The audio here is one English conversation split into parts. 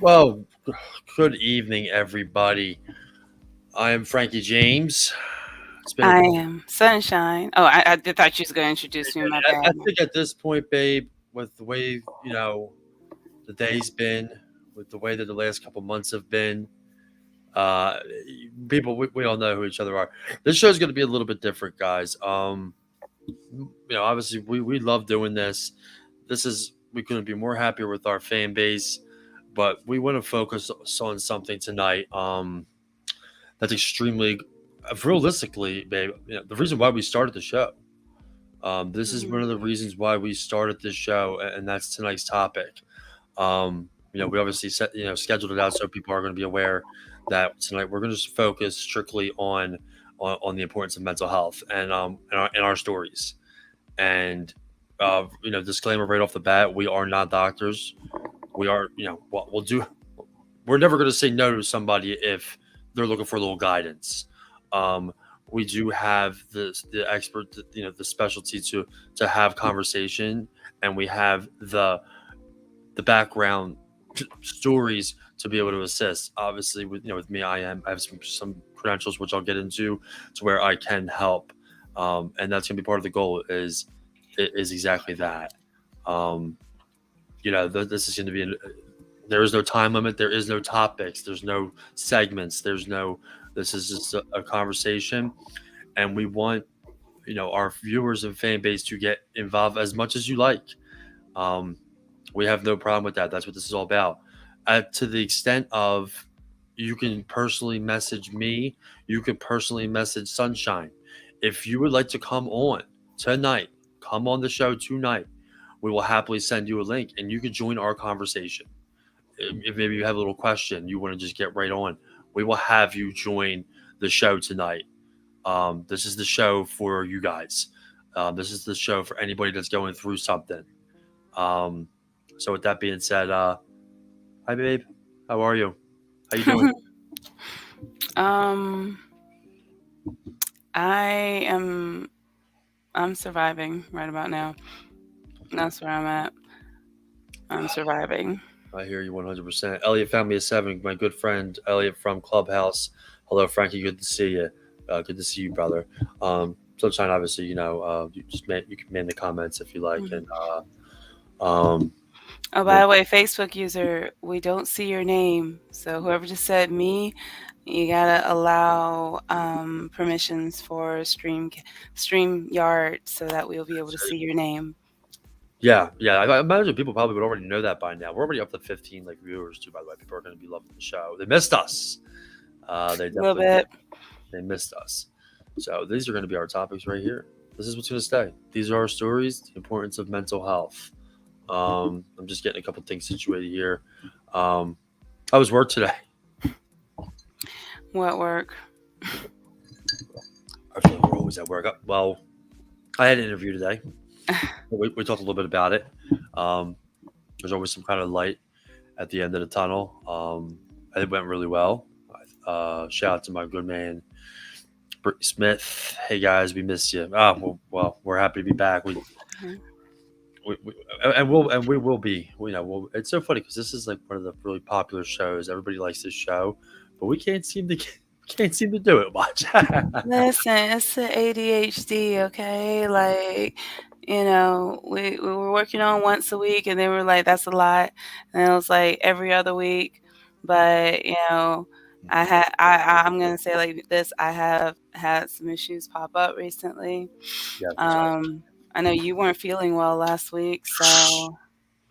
Well, good evening, everybody. I am Frankie James. It's been a I am Sunshine. Oh, I thought you was going to introduce me. My I bad. think at this point, babe, with the way the day's been, with the way that the last couple months have been, uh, people we all know who each other are. This show's going to be a little bit different, guys. Obviously we love doing this. We couldn't be more happier with our fan base, but we want to focus on something tonight. That's extremely realistically, babe. The reason why we started the show. This is one Mhm. of the reasons why we started this show, and that's tonight's topic. We obviously scheduled it out so people are going to be aware that tonight we're going to just focus strictly on the importance of mental health and our stories. And disclaimer right off the bat: we are not doctors. We are, we'll do. We're never going to say no to somebody if they're looking for a little guidance. Um, we do have the expert, the specialty to have conversation, and we have the background stories to be able to assist. Obviously, with me, I have some credentials which I'll get into to where I can help, and that's going to be part of the goal. Is exactly that. Um, this is going to be there is no time limit. There is no topics. There's no segments. There's no. This is just a conversation, and we want our viewers and fan base to get involved as much as you like. Um, we have no problem with that. That's what this is all about. To the extent of you can personally message me, you can personally message Sunshine. If you would like to come on tonight, come on the show tonight. We will happily send you a link and you can join our conversation. If maybe you have a little question, you want to just get right on, we will have you join the show tonight. This is the show for you guys. This is the show for anybody that's going through something. Um, so with that being said, hi babe, how are you? How you doing? um, I am. I'm surviving right about now. That's where I'm at. I'm surviving. I hear you 100%. Elliot Family of Seven, my good friend Elliot from Clubhouse. Hello, Frankie. Good to see you. Good to see you, brother. Sunshine, obviously, you can man the comments if you like, Mhm. and um, Oh, by we'll, the way, Facebook user, we don't see your name. So whoever just said me, you gotta allow permissions for StreamYard so that we'll be able to see your name. yeah. I imagine people probably would already know that by now. We're already up to 15 like viewers too. By the way, people are going to be loving the show. They missed us. They A little definitely bit. they missed us. So these are going to be our topics right here. This is what's going to stay. These are our stories. The importance of mental health. I'm just getting a couple things situated here. Um, I was work today. What work? I feel like we're always at work. Well, I had an interview today. We talked a little bit about it. Um, there's always some kind of light at the end of the tunnel. It went really well. Shout out to my good man, Brittany Smith. Hey guys, we missed you. Well, we're happy to be back. Mhm. We and we will be. It's so funny because this is like one of the really popular shows. Everybody likes this show, but we can't seem to do it much. Listen, it's the ADHD, okay? Like, we were working on once a week and they were like, that's a lot. And it was like every other week. But, I'm gonna say like this, I have had some issues pop up recently. Yeah, for sure. Um, I know you weren't feeling well last week, so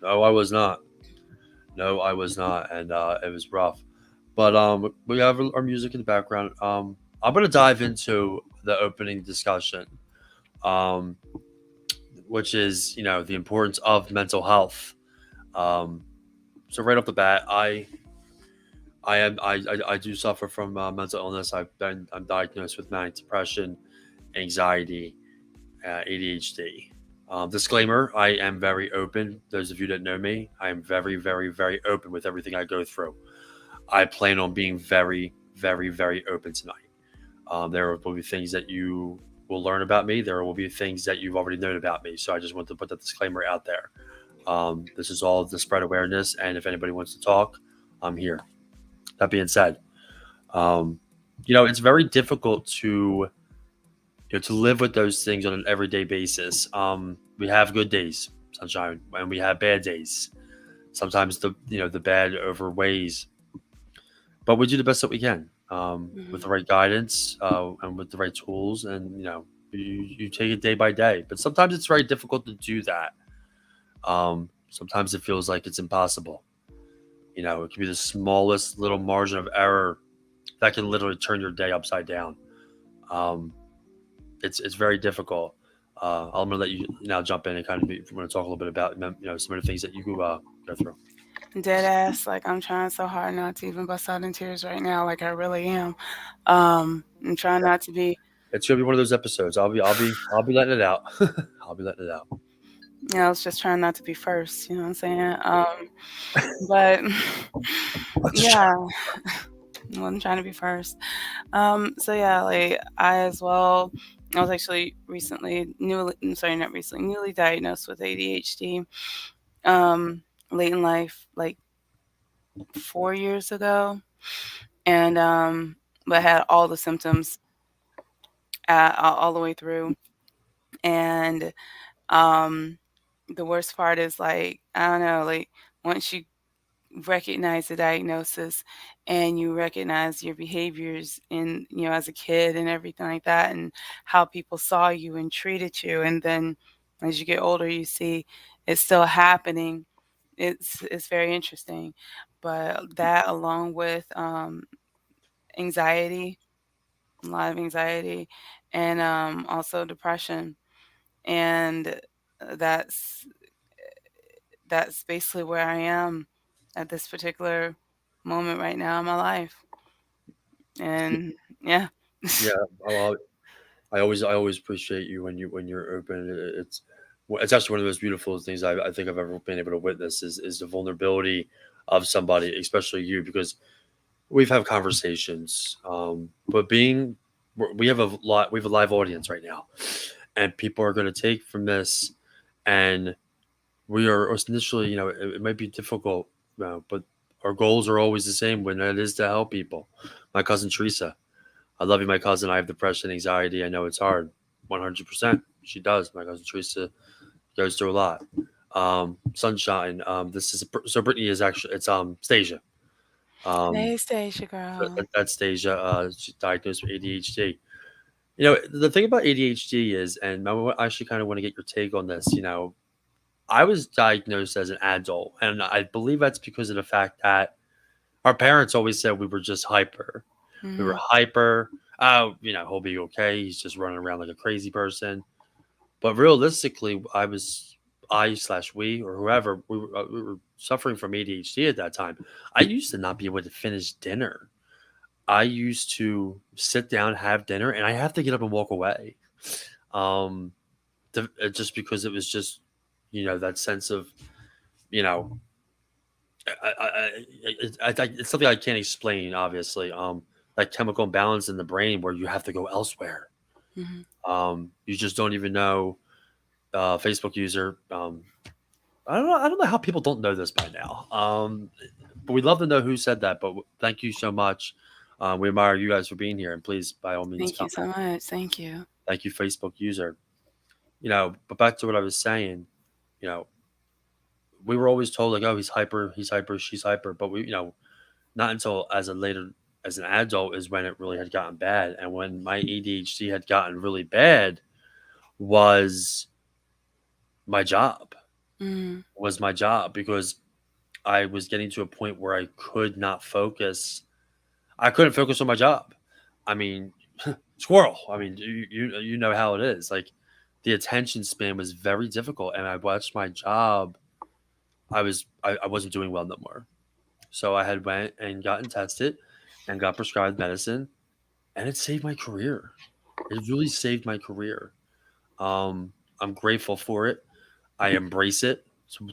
No, I was not. No, I was not, and it was rough. But we have our music in the background. I'm gonna dive into the opening discussion, um, which is the importance of mental health. Um, so right off the bat, I do suffer from mental illness. I'm diagnosed with manic depression, anxiety, ADHD. Disclaimer: I am very open. Those of you that know me, I am very, very, very open with everything I go through. I plan on being very, very, very open tonight. There will be things that you will learn about me. There will be things that you've already known about me. So I just want to put that disclaimer out there. This is all to spread awareness, and if anybody wants to talk, I'm here. That being said, um, it's very difficult to live with those things on an everyday basis. We have good days, sunshine, and we have bad days. Sometimes the bad overweighs, but we do the best that we can with Mhm. the right guidance and with the right tools, and you take it day by day. But sometimes it's very difficult to do that. Sometimes it feels like it's impossible. It can be the smallest little margin of error that can literally turn your day upside down. Um, it's very difficult. I'm gonna let you now jump in and kind of if you want to talk a little bit about some of the things that you go through. Dead ass, like I'm trying so hard not to even bust out in tears right now, like I really am. I'm trying not to be, It's gonna be one of those episodes. I'll be letting it out. I'll be letting it out. I was just trying not to be first, you know what I'm saying? But yeah, well, I'm trying to be first. So yeah, like I as well, I was actually I'm sorry, not recently, newly diagnosed with ADHD. Um, late in life, like 4 years ago, and but had all the symptoms all the way through, and um, the worst part is like I don't know, like once you recognize the diagnosis and you recognize your behaviors in as a kid and everything like that and how people saw you and treated you, and then as you get older you see it's still happening. It's very interesting, but that along with anxiety, a lot of anxiety, and also depression, and that's that's basically where I am at this particular moment right now in my life. And yeah. Yeah, well, I always appreciate you when you're open. It's actually one of the most beautiful things I think I've ever been able to witness is the vulnerability of somebody, especially you, because we've had conversations, but we have a live audience right now, and people are going to take from this, and we are initially, it might be difficult, but our goals are always the same when it is to help people. My cousin Teresa, I love you, my cousin. I have depression, anxiety. I know it's hard. 100%. She does. My cousin Teresa goes through a lot. Sunshine. So Brittany is actually it's Stasia. Um, Hey, Stacia girl. that's Stasia. She's diagnosed with ADHD. The thing about ADHD is, and I actually kind of want to get your take on this. I was diagnosed as an adult, and I believe that's because of the fact that our parents always said we were just hyper. We were Mhm. hyper. Oh, he'll be okay. He's just running around like a crazy person. But realistically, I slash we or whoever we were suffering from ADHD at that time. I used to not be able to finish dinner. I used to sit down, have dinner, and I have to get up and walk away. Um, just because it was just that sense of you know it's something I can't explain. Obviously, that chemical imbalance in the brain where you have to go elsewhere. Mhm. You just don't even know. Facebook user. I don't know. I don't know how people don't know this by now. But we'd love to know who said that. But thank you so much. We admire you guys for being here, and please, by all means, Thank come you so back. much. Thank you. Thank you, Facebook user. But back to what I was saying. You know, we were always told like, oh, he's hyper, she's hyper. But not until as an adult is when it really had gotten bad. And when my ADHD had gotten really bad was my job. Mhm. Was my job because I was getting to a point where I could not focus. I couldn't focus on my job. I mean, squirrel. I mean, you know how it is. Like the attention span was very difficult, and I watched my job. I wasn't doing well no more. So I had went and gotten tested, and got prescribed medicine, and it saved my career. It really saved my career. Um, I'm grateful for it. I embrace it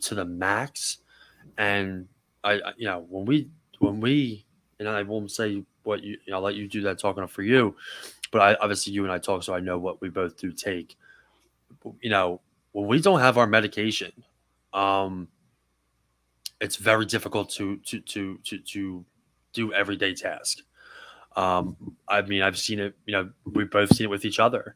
to the max. And when we and I won't say what I'll let you do that talking for you, but obviously you and I talk, so I know what we both do take. When we don't have our medication, um, it's very difficult to do everyday tasks. I mean, I've seen it. We've both seen it with each other.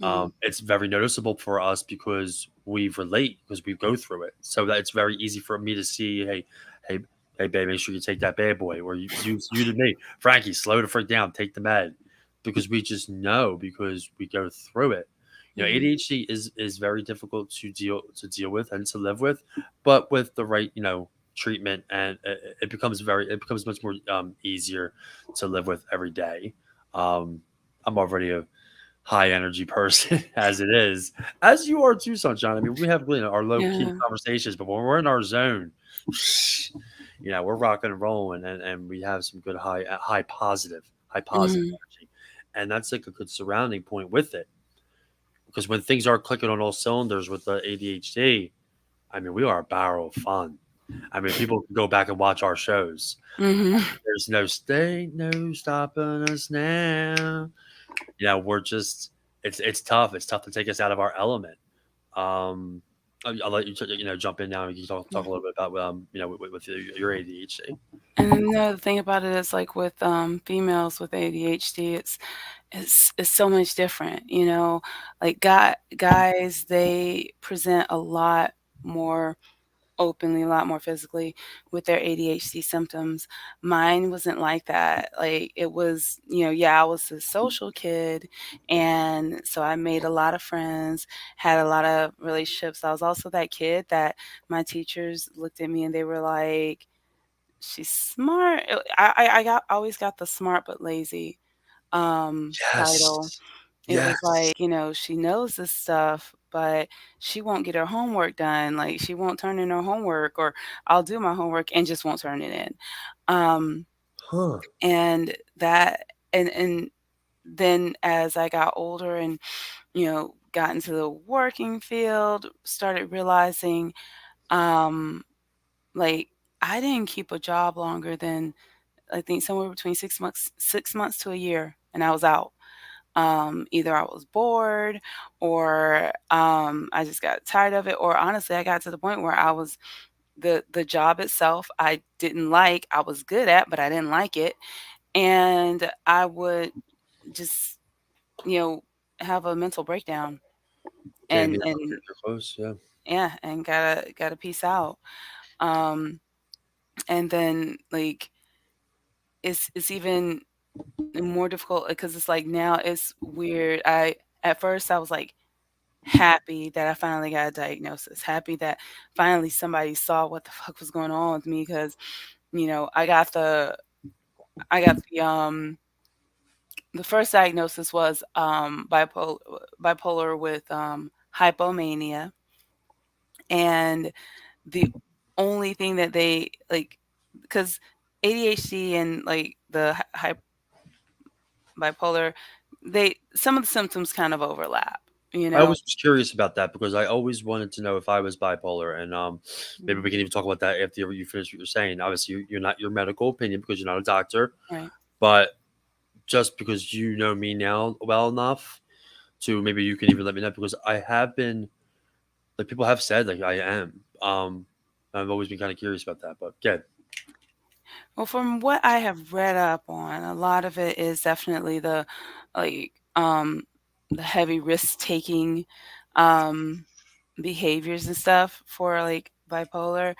Mm. It's very noticeable for us because we relate because we go through it. So that it's very easy for me to see, hey, hey, babe, make sure you take that bad boy, or you to me, Frankie, slow the frick down, take the med, because we just know because we go through it. Mhm. ADHD is very difficult to deal with and to live with, but with the right treatment, and it becomes much more easier to live with every day. Um, I'm already a high energy person as it is, as you are too, Sunshine. I mean, we have our low key Yeah. conversations, but when we're in our zone, we're rocking and rolling, and we have some good high positive Mhm. energy, and that's like a good surrounding point with it. Because when things are clicking on all cylinders with the ADHD, I mean, we are a barrel of fun. I mean, people can go back and watch our shows. Mhm. There's no stopping us now. We're just it's tough. It's tough to take us out of our element. Um, I'll let you jump in now and you can talk a little bit about with your ADHD. And then the thing about it is, like, with, females with ADHD, it's so much different, you know? Like, guys, they present a lot more openly, a lot more physically with their ADHD symptoms. Mine wasn't like that. Like, it was, yeah, I was a social kid, and so I made a lot of friends, had a lot of relationships. I was also that kid that my teachers looked at me and they were like, "She's smart." I always got the smart but lazy, title. Yes. It was Yes. like, she knows this stuff, but she won't get her homework done. Like, she won't turn in her homework, or I'll do my homework and just won't turn it in. Um, Huh. and that and then as I got older and, got into the working field, started realizing, um, like, I didn't keep a job longer than, I think, somewhere between 6 months to a year, and I was out. Either I was bored, or I just got tired of it, or honestly, I got to the point where I was, the job itself I didn't like. I was good at, but I didn't like it, and I would just, you know have a mental breakdown, Damn, and yeah, and you're close. Yeah. yeah, and gotta peace out. Um, and then, like, it's even more difficult because it's like now it's weird. At first I was like happy that I finally got a diagnosis, happy that finally somebody saw what the fuck was going on with me, because, the first diagnosis was, bipolar with, hypomania, and the only thing that they, like, because ADHD and, like, the bipolar, they some of the symptoms kind of overlap, you I know? always was curious about that because I always wanted to know if I was bipolar, and maybe we Mhm. can even talk about that after you finish what you're saying. Obviously, you're not your medical opinion because you're not a doctor, Right. but just because you know me now well enough to maybe you can even let me know because I have been like people have said like I am. I've always been kind of curious about that, but good. Well, from what I have read up on, a lot of it is definitely like, the heavy risk-taking, um, behaviors and stuff for, like, bipolar.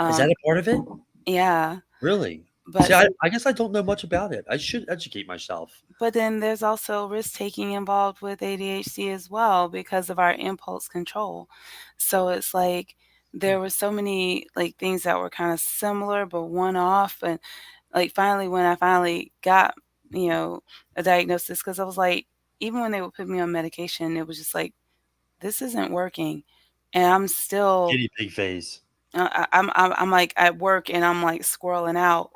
Is that Um, a part of it? yeah, Really? See, but I, see I guess I don't know much about it. I should educate myself. but then there's also risk-taking involved with ADHD as well because of our impulse control. So it's like there were so many, like, things that were kinda similar but one off, and, like, finally, when I finally got, a diagnosis, because I was like, even when they would put me on medication, it was just like, "This isn't working." And I'm still, Guinea pig phase. I'm, like, at work, and I'm, like, squirreling out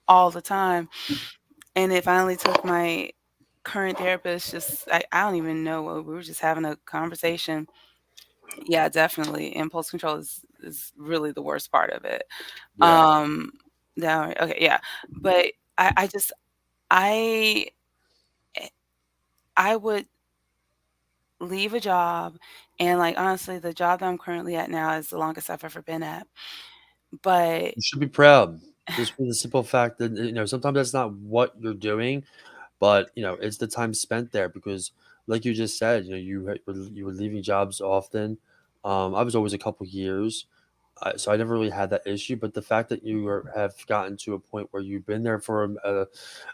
all the time, and it finally took my current therapist, just, I don't even know, we were just having a conversation. Yeah, definitely, impulse control is really the worst part of it. Yeah. Um, yeah, okay, yeah, but I just, I eh, I would leave a job, and, like, honestly, the job that I'm currently at now is the longest I've ever been at. but You should be proud just for the simple fact that, sometimes that's not what you're doing, but, it's the time spent there because like you just said, you were leaving jobs often. I was always a couple years, so I never really had that issue, but the fact that have gotten to a point where you've been there for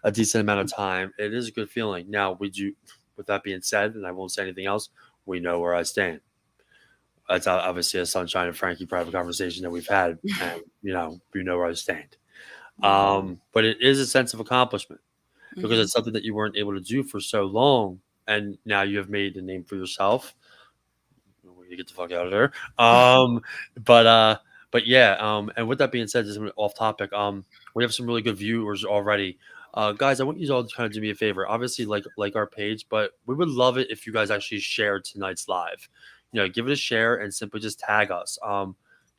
a decent amount of time, it is a good feeling. Now, with that being said, and I won't say anything else, we know where I stand. That's obviously a Sunshine and Frankie private conversation that we've had, and we know where I stand. mhm, But it is a sense of accomplishment because mhm, it's something that you weren't able to do for so long, and now you have made a name for yourself. We need to get the fuck out of there. But yeah. And with that being said, just off topic. We have some really good viewers already. Guys, I want you all to kind of do me a favor. Obviously, like our page, but we would love it if you guys actually shared tonight's live. Give it a share and simply just tag us.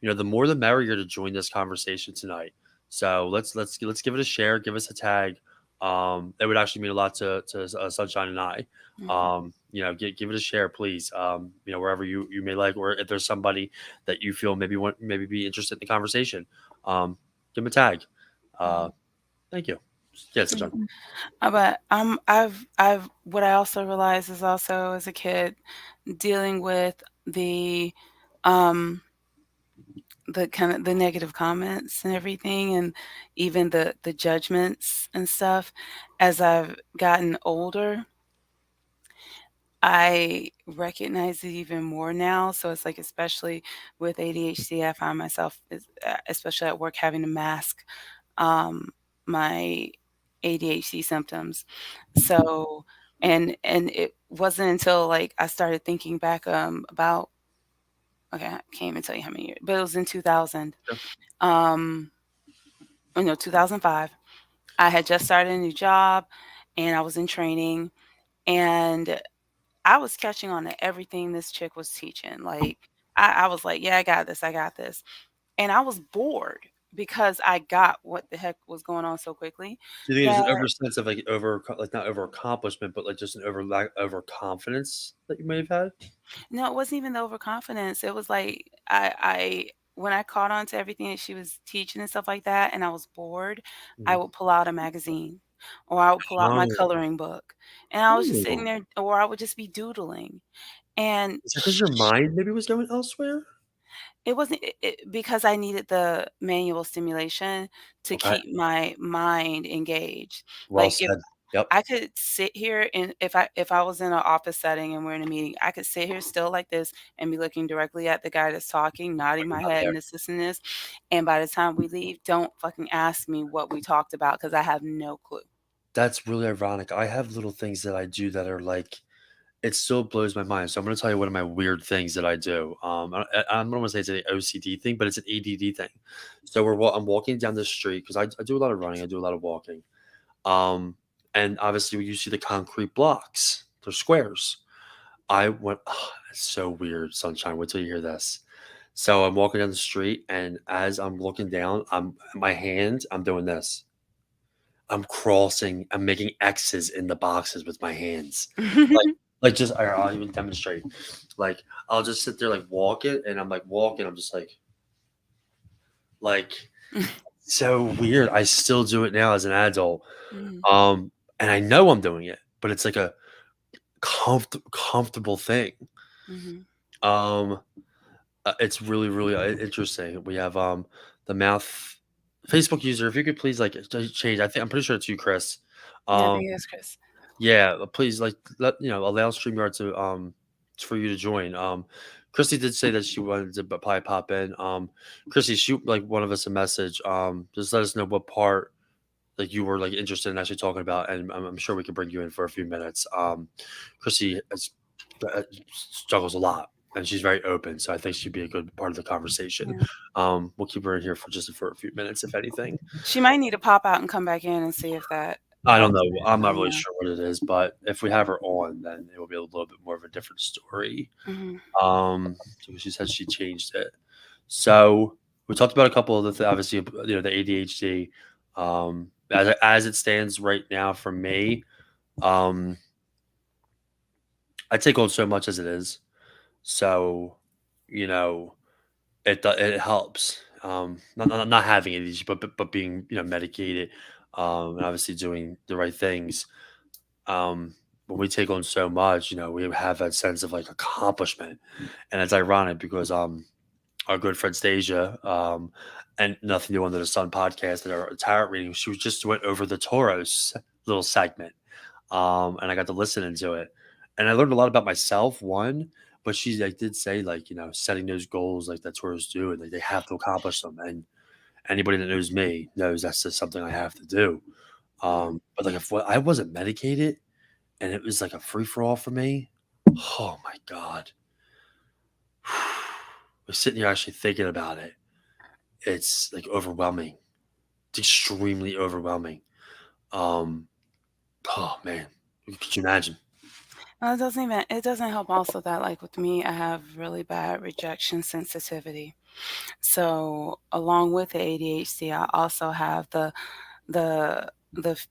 The more the merrier to join this conversation tonight. So let's give it a share. Give us a tag. It would actually mean a lot to Sunshine and I. mhm, Give it a share, please. Wherever you may like, or if there's somebody that you feel maybe be interested in the conversation, give them a tag. Uh, mhm. thank you. Yes, John. But I've what I also realized is also as a kid dealing with the um the kind of the negative comments and everything, and even the judgments and stuff. As I've gotten older, I recognize it even more now. So it's like, especially with ADHD, I find myself, especially at work, having to mask um, my ADHD symptoms. So, and it wasn't until like I started thinking back about, okay, I can't even tell you how many years, but it was in 2000. Yeah. Um, oh no, 2005. I had just started a new job and I was in training, and I was catching on to everything this chick was teaching. Like, I was like, yeah, I got this, I got this. And I was bored because I got what the heck was going on so quickly Do you think that, it's an over sense of like not over accomplishment, but like just an overconfidence that you may have had? no, it wasn't even the overconfidence. It was like when I caught on to everything that she was teaching and stuff like that, and I was bored, I Mhm. would pull out a magazine or I would pull out my Oh, coloring book, and I was just sitting ooh. there, or I would just be doodling. And Is that because your mind maybe was going elsewhere? it wasn't because I needed the manual stimulation to Okay, keep my mind engaged. well Like, if said. Yep. I could sit here, and if I was in an office setting and we're in a meeting, I could sit here still like this and be looking directly at the guy that's talking, nodding Like my not head there. and this and this, and by the time we leave, don't fucking ask me what we talked about because I have no clue. That's really ironic. I have little things that I do that are like it still blows my mind. So I'm gonna tell you one of my weird things that I do. I don't want to say it's an OCD thing, but it's an ADD thing. So I'm walking down the street because I do a lot of running. I do a lot of walking. Um, and obviously you see the concrete blocks, they're squares. I went, oh, it's so weird, Sunshine. Wait till you hear this. So I'm walking down the street, and as I'm looking down, I'm doing this. I'm crossing, I'm making X's in the boxes with my hands. Like just I'll even demonstrate. Like, I'll just sit there, like, walking, and I'm, like, walking, I'm just like, so weird. I still do it now as an adult. Mhm, And I know I'm doing it, but it's like a comfortable thing. mhm. Um, it's really, really, interesting. We have, the mouth Facebook user, if you could please, like, change I'm pretty sure it's you, Chris. Yeah, I Um think that's Chris. Yeah, please, like, allow StreamYard for you to join. Christy did say that she wanted to probably pop in. Christy, shoot like one of us a message. Just let us know what part like you were like interested in actually talking about, and I'm sure we could bring you in for a few minutes. Christy struggles a lot, and she's very open, so I think she'd be a good part of the conversation. Yeah. We'll keep her in here for a few minutes, if anything. She might need to pop out and come back in and see if that I don't helps know. her. I'm I not don't really know. sure what it is, but if we have her on, then it will be a little bit more of a different story. Mhm. So she said she changed it. So we talked about a couple of obviously, the ADHD. As it stands right now for me, um, I take on so much as it is. So, you know, it helps. not having ADHD, but being, medicated, and obviously doing the right things. Um, when we take on so much, we have that sense of like accomplishment, and it's ironic because our good friend Stasia, and Nothing New Under the Sun podcast and our tarot reading, she was just went over the Taurus little segment, and I got to listen into it, and I learned a lot about myself. One, but she like did say like setting those goals like that Taurus do, and like they have to accomplish them. And anybody that knows me knows that's just something I have to do. Mm. But like if I wasn't medicated and it was like a free for all for me, oh my god, we're sitting here actually thinking about it. It's like overwhelming. It's extremely overwhelming. Um, oh man, could you imagine? Well, it doesn't help also that, like, with me, I have really bad rejection sensitivity. So, along with the ADHD, I also have the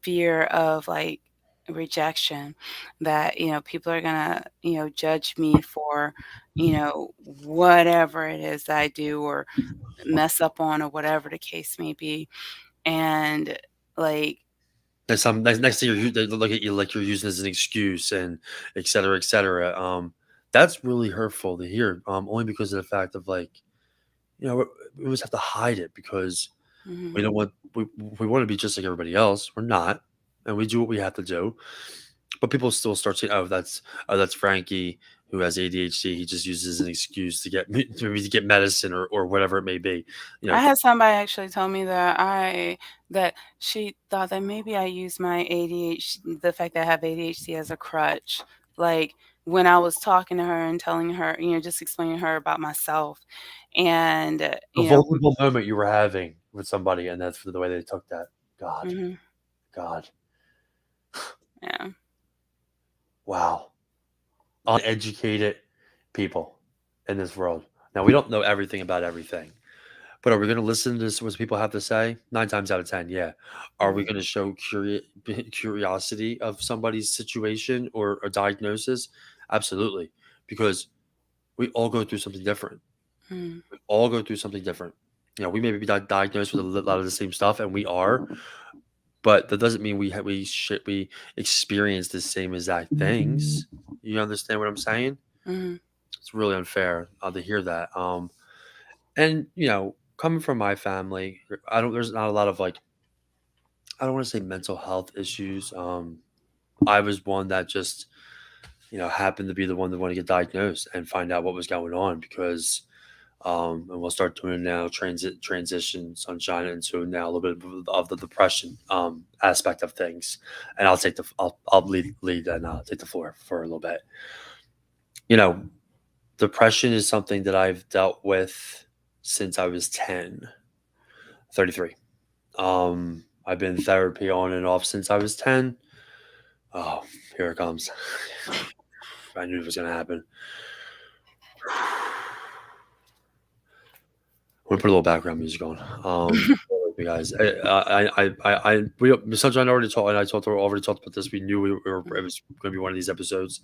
fear of, like, rejection that, people are gonna, judge me for, whatever it is that I do or mess up on or whatever the case may be. And, like Next thing they look at you like you're using it as an excuse and et cetera, et cetera. That's really hurtful to hear. Only because of the fact of like, we always have to hide it because mhm, we don't want we want to be just like everybody else. We're not, and we do what we have to do. But people still start saying, "Oh, that's Frankie who has ADHD. He just uses an excuse to get to get medicine or whatever it may be." You know, I had somebody actually tell me that she thought that maybe I use my ADHD, the fact that I have ADHD, as a crutch. Like, when I was talking to her and telling her, just explaining to her about myself, and, a vulnerable moment you were having with somebody, and that's the way they took that. God, mhm, God, yeah. wow. Uneducated people in this world. Now we don't know everything about everything. But are we going to listen to what people have to say? 9 times out of 10, yeah. Are we Mhm, going to show curiosity of somebody's situation or a diagnosis? Absolutely, because we all go through something different. mhm, We all go through something different. We may be diagnosed with a lot of the same stuff, and we are, but that doesn't mean we experience the same exact things. You understand what I'm saying? mhm, It's really unfair to hear that. And coming from my family, I don't. There's not a lot of like I don't want to say mental health issues. I was one that just happened to be the one that wanted to get diagnosed and find out what was going on because and we'll start doing it now transition sunshine into now a little bit of the depression aspect of things, and I'll lead and take the floor for a little bit. You know, depression is something that I've dealt with since I was 10, 33. I've been in therapy on and off since I was 10. Oh, here it comes. I knew it was going to happen. I'm gonna put a little background music on. You guys, Sunshine already talked, and I already talked about this. We knew it mhm. was going to be one of these episodes.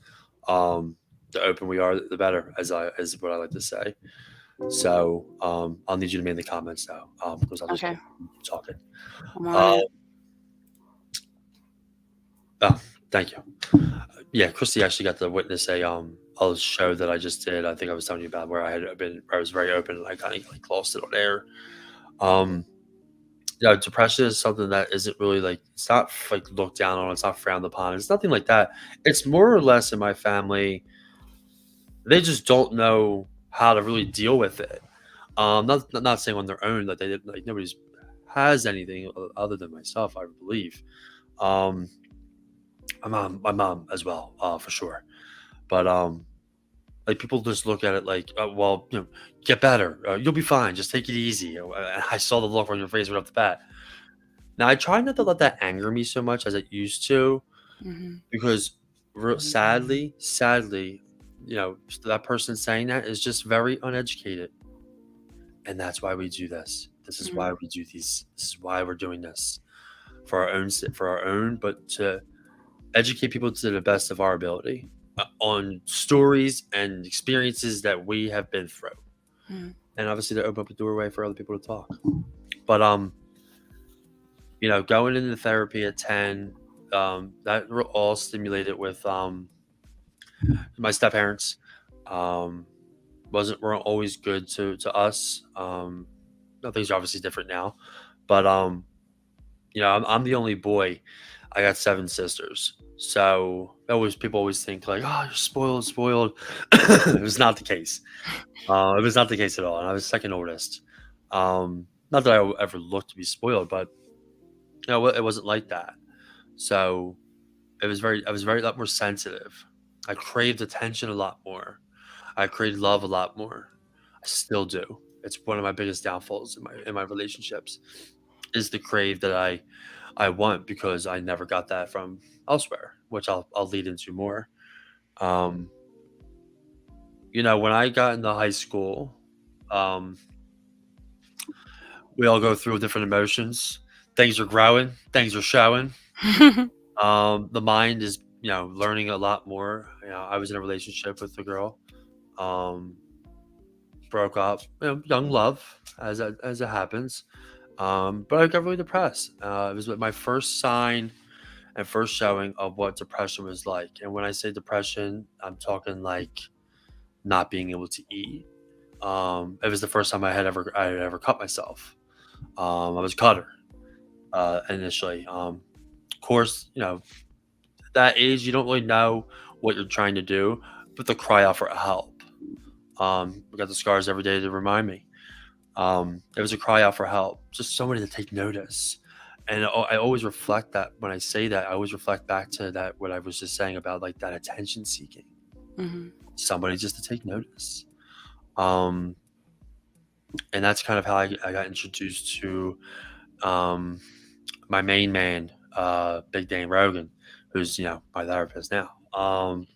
Um, the open we are, the better, as what I like to say. So, I'll need you to make the comments now, because I'll just Okay, keep talking. I'm on Uh, it. oh, thank you. Yeah, Christy actually got to witness a show that I just did. I think I was telling you about where I was very open and I kind of like lost it on air. Um, depression is something that isn't really like it's not like looked down on. It's not frowned upon. It's nothing like that. It's more or less in my family. They just don't know how to really deal with it. Not saying on their own that they didn't like nobody's has anything other than myself. I believe. Um, my mom as well, for sure. But like people just look at it like, well, get better. You'll be fine. Just take it easy. I saw the look on your face right off the bat. Now I try not to let that anger me so much as it used to, Mhm, because sadly, that person saying that is just very uneducated, and that's why we do this. This is why mhm, we do these. This is why we're doing this for our own, but to educate people to the best of our ability on stories and experiences that we have been through. mhm, and obviously to open up a doorway for other people to talk. But going into therapy at 10, that were all stimulated with my step parents. Um, weren't always good to us. No, things are obviously different now, but I'm the only boy. I got seven sisters, so always people always think like, oh, you're spoiled, spoiled. It was not the case. It was not the case at all, and I was second oldest. Not that I ever looked to be spoiled, but it wasn't like that. So I was very a lot more sensitive. I craved attention a lot more. I craved love a lot more. I still do. It's one of my biggest downfalls in my relationships is the crave that I want because I never got that from elsewhere, which I'll lead into more. Um, when I got into high school, um, we all go through different emotions. Things are growing, things are showing. The mind is, learning a lot more. I was in a relationship with a girl. Um, broke up, young love, as it happens. But I got really depressed. It was my first sign and first showing of what depression was like. And when I say depression, I'm talking like not being able to eat. It was the first time I had ever cut myself. I was a cutter initially. Of course, that age you don't really know what you're trying to do, but the cry out for help. We got the scars every day to remind me. It was a cry out for help, just somebody to take notice. And I always reflect that when I say that, I always reflect back to that what I was just saying about like that attention seeking, Mhm. somebody just to take notice. Um, and that's kind of how I got introduced to um, my main man, Big Dane Rogan, who's my therapist now.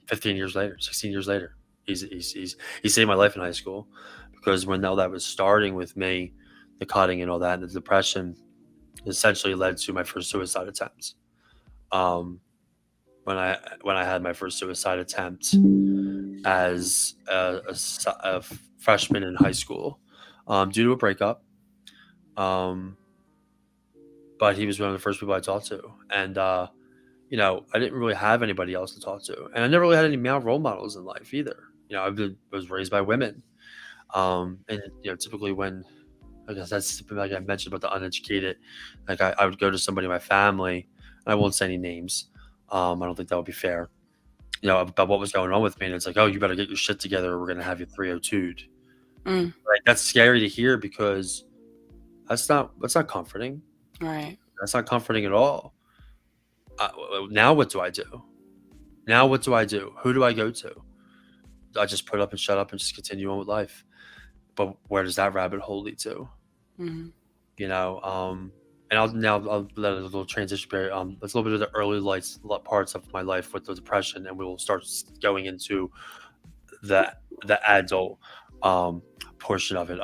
15 years later, 16 years later, he saved my life in high school because when all that was starting with me, the cutting and all that, and the depression essentially led to my first suicide attempt. Um, when I had my first suicide attempt as a freshman in high school, due to a breakup. Um, but he was one of the first people I talked to, and I didn't really have anybody else to talk to, and I never really had any male role models in life either. Was raised by women, and typically when I guess that's like I mentioned about the uneducated, like I would go to somebody in my family, and I won't say any names. I don't think that would be fair. About what was going on with me, and it's like, oh, you better get your shit together, or we're gonna have you 302'd. Mm, Like that's scary to hear because that's not comforting. right. That's not comforting at all. Now what do I do? Now what do I do? Who do I go to? I just put up and shut up and just continue on with life. But where does that rabbit hole lead to? Mhm. You know, and I'll let a little transition period. That's a little bit of the early lights parts of my life with the depression, and we will start going into the the adult um portion of it.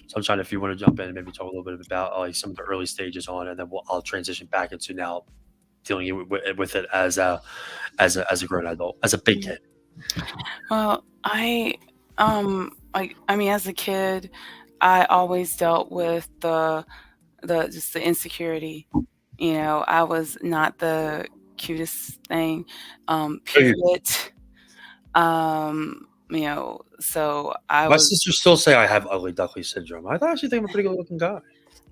Sunshine, if you want to jump in and maybe talk a little bit about like some of the early stages on, and then I'll transition back into now dealing with it as a grown adult, as a big Mhm. kid. Well, I mean, as a kid, I always dealt with the just the insecurity. You know, I was not the cutest thing, Oh, you period. So I My was sisters still say I have ugly duckling syndrome. I actually think I'm a pretty good looking guy.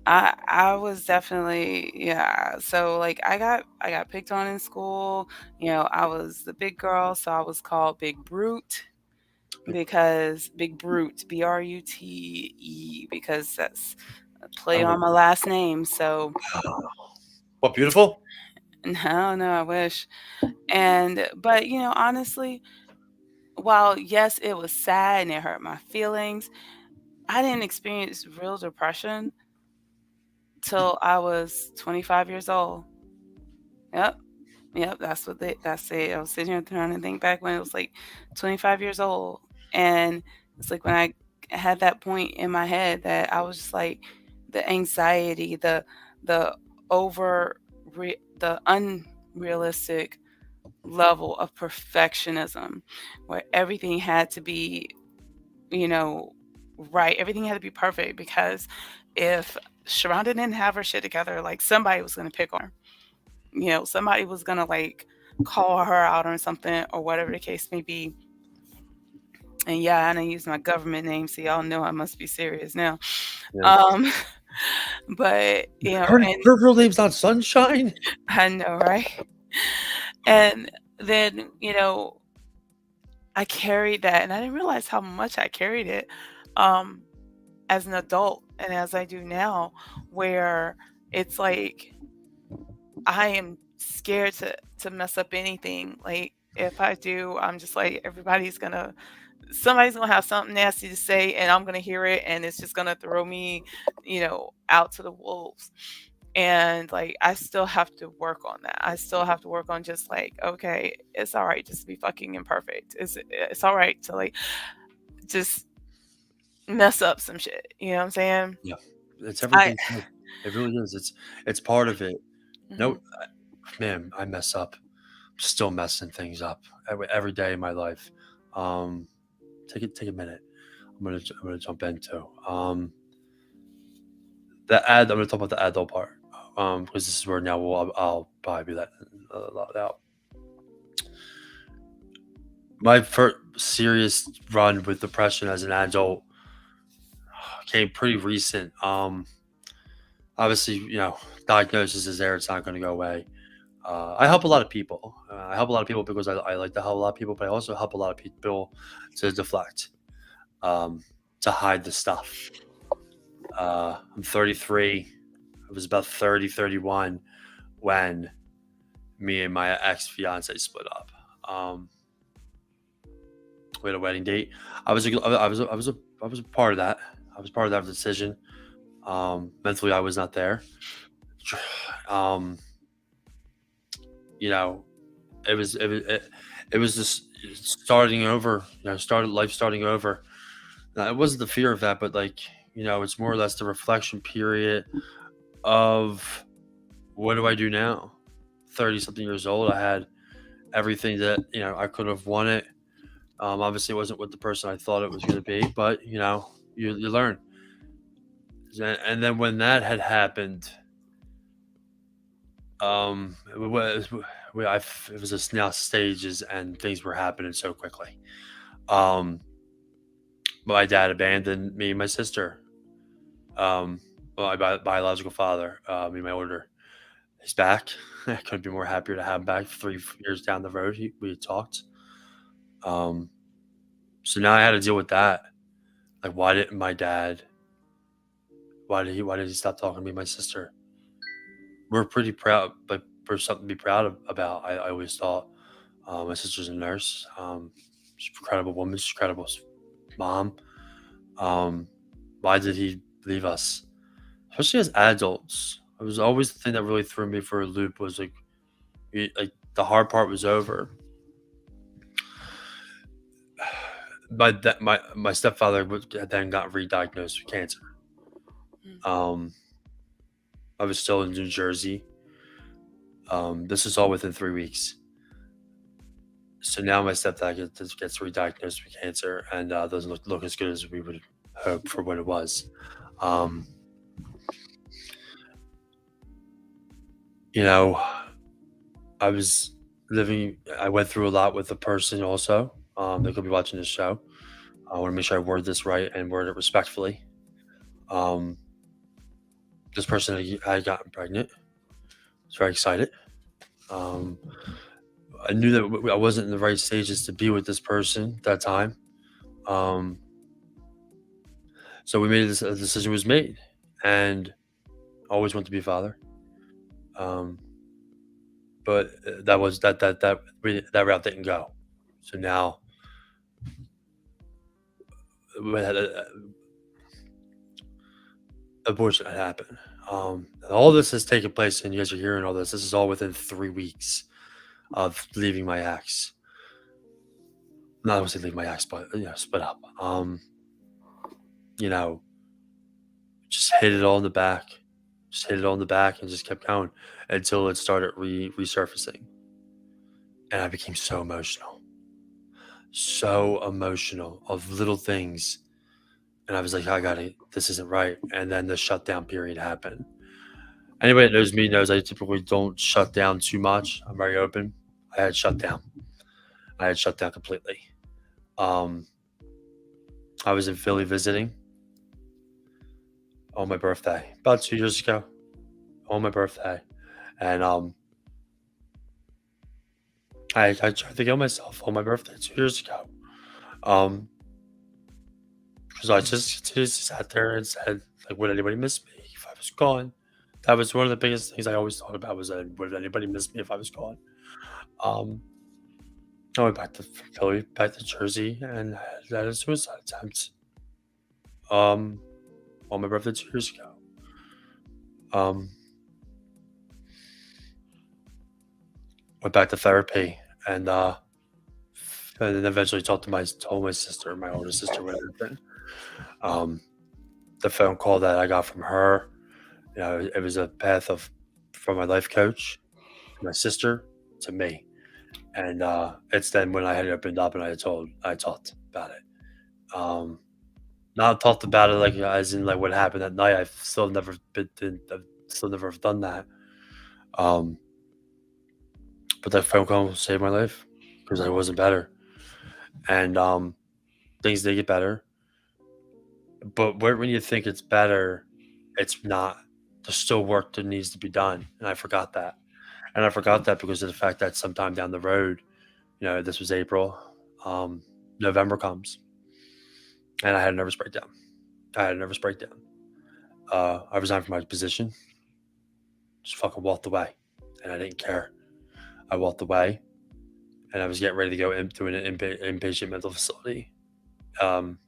I was definitely, yeah. So like I got picked on in school. You know, I was the big girl, so I was called Big Brute Big, because Big Brute, Brute, because that's a I play don't on think. my last name. So What beautiful? no, no, I wish. And but honestly, while yes, it was sad and it hurt my feelings, I didn't experience real depression till I was 25 years old. Yep. Yep, that's it. I was sitting here trying to think back when it was like 25 years old. And it's like when I had that point in my head that I was just like the anxiety, the the unrealistic level of perfectionism where everything had to be, you know, Right, everything had to be perfect because if Sharonda didn't have her shit together, like somebody was gonna pick on her. You know, somebody was gonna like call her out on something or whatever the case may be. And yeah, I didn't use my government name, so y'all know I must be serious now. Yeah. Um, but you know, Her and her real name's not Sunshine? I know, right? And then, you know, I carried that and I didn't realize how much I carried it um as an adult and as I do now, where it's like I am scared to mess up anything. Like if I do, I'm just like somebody's gonna have something nasty to say and I'm gonna hear it and it's just gonna throw me, you know, out to the wolves. And like I still have to work on that. I still have to work on just like, okay, it's all right just to be fucking imperfect. It's all right to like just mess up some shit. You know what I'm saying? Yeah. It's I everything good. It really is. It's part of it. No, Mhm. man, I mess up. I'm still messing things up every day in my life. Um, take a minute. I'm gonna jump into the ad. I'm gonna talk about the adult part. Because this is where now I'll probably be that loud out. My first serious run with depression as an adult came pretty recent. Obviously, diagnosis is there. It's not going to go away. I help a lot of people. I help a lot of people because I like to help a lot of people, but I also help a lot of people to deflect, um, to hide the stuff. I'm 33. I was about 30, 31 when me and my ex fiance split up. Um, we had a wedding date. I was a part of that. I was part of that decision. Mentally, I was not there. Um, you know, it was just starting over. Started life starting over. It wasn't the fear of that, but like it's more or less the reflection period of what do I do now? 30 something years old. I had everything that I could have wanted. Obviously, it wasn't with the person I thought it was going to be, but you learn. And then when that had happened, it was it was just now stages and things were happening so quickly. Um, my dad abandoned me and my sister. Um, well, my biological father, me and my older, he's back. I couldn't be more happier to have him back. 3 years down the road, we had talked. Um, so now I had to deal with that. Like, why didn't my dad? Why did he stop talking to me and my sister? We're pretty proud, like for something to be proud about. I always thought my sister's a nurse. She's an incredible woman. She's an incredible mom. Um, why did he leave us? Especially as adults, it was always the thing that really threw me for a loop. Was like, the hard part was over. My stepfather then got re-diagnosed with cancer. Mm. Um, I was still in New Jersey. This is all within 3 weeks. So now my stepdad gets re-diagnosed with cancer and doesn't look as good as we would hope for what it was. Um, you know, I was I went through a lot with a person also. They could be watching this show. I want to make sure I word this right and word it respectfully. Um, this person had gotten pregnant. I was very excited. Um, I knew that I wasn't in the right stages to be with this person at that time. Um, so we made a decision was made, and I always wanted to be a father. Um, but that was that route didn't go. So now we had abortion had happened. All this has taken place, and you guys are hearing all this. This is all within 3 weeks of leaving my ex. Not I was leaving my ex, but split up. You know, just hit it all in the back, just hit it all in the back, and just kept going until it started resurfacing, and I became so emotional of little things And I was like, I gotta, this isn't right. And then the shutdown period happened. Anybody that knows me knows I typically don't shut down too much. I'm very open. I had shut down. I had shut down completely. Um, I was in Philly visiting on my birthday about 2 years ago. On my birthday, and I tried to kill myself on my birthday 2 years ago. Um, because I just sat there and said, like, would anybody miss me if I was gone? That was one of the biggest things I always thought about was would anybody miss me if I was gone? Um, I went back to Philly, back to Jersey, and had a suicide attempt. Um, on my birthday 2 years ago. Um, went back to therapy, and then eventually told my sister, my older sister, what happened. Um, the phone call that I got from her, it was a path of from my life coach to my sister to me, and it's then when I had opened up and I talked about it. Um, Not talked about it like as in like what happened that night. I've still never have done that. Um, but that phone call saved my life because I wasn't better, and things did get better. But when you think it's better, it's not. There's still work that needs to be done, and I forgot that. And I forgot that because of the fact that sometime down the road, this was April, um, November comes, and I had a nervous breakdown. I had a nervous breakdown. I resigned from my position, just fucking walked away, and I didn't care. I walked away, and I was getting ready to go to an inpatient mental facility. Um,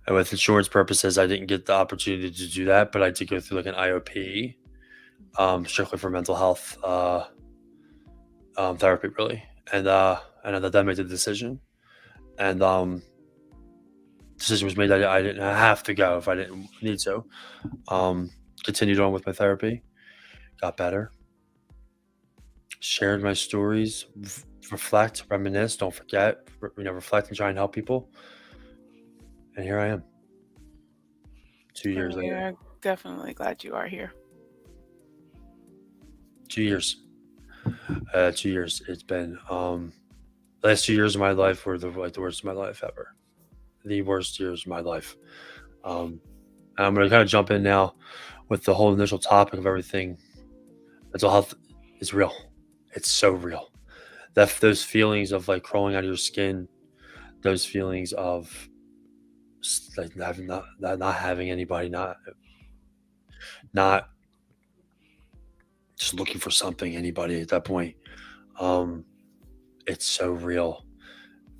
and with insurance purposes, I didn't get the opportunity to do that, but I did go through like an IOP, strictly for mental health therapy, really. And then I made the decision, and decision was made that I didn't have to go if I didn't need to. Um, Continued on with my therapy, got better, shared my stories, reflect, reminisce, don't forget, reflect and try and help people. And here I am, 2 years And we later. are definitely glad you are here. 2 years. 2 years. It's been the last 2 years of my life were the worst of my life ever. The worst years of my life. Um, and I'm gonna kind of jump in now with the whole initial topic of everything. Mental health is real. It's so real. Those feelings of like crawling out of your skin, those feelings of like not having anybody, not just looking for something, anybody at that point. Um, it's so real.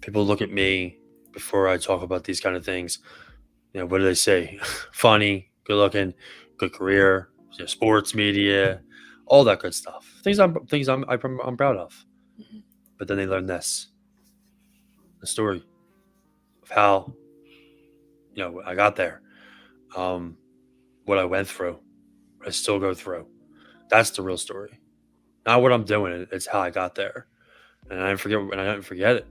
People look at me before I talk about these kind of things. What do they say? Funny, good looking, good career, sports media, all that good stuff. I'm proud of. Mhm. But then they learn this, the story of how I got there, um, what I went through, what I still go through. That's the real story. Not what I'm doing. It's how I got there, and I didn't forget it.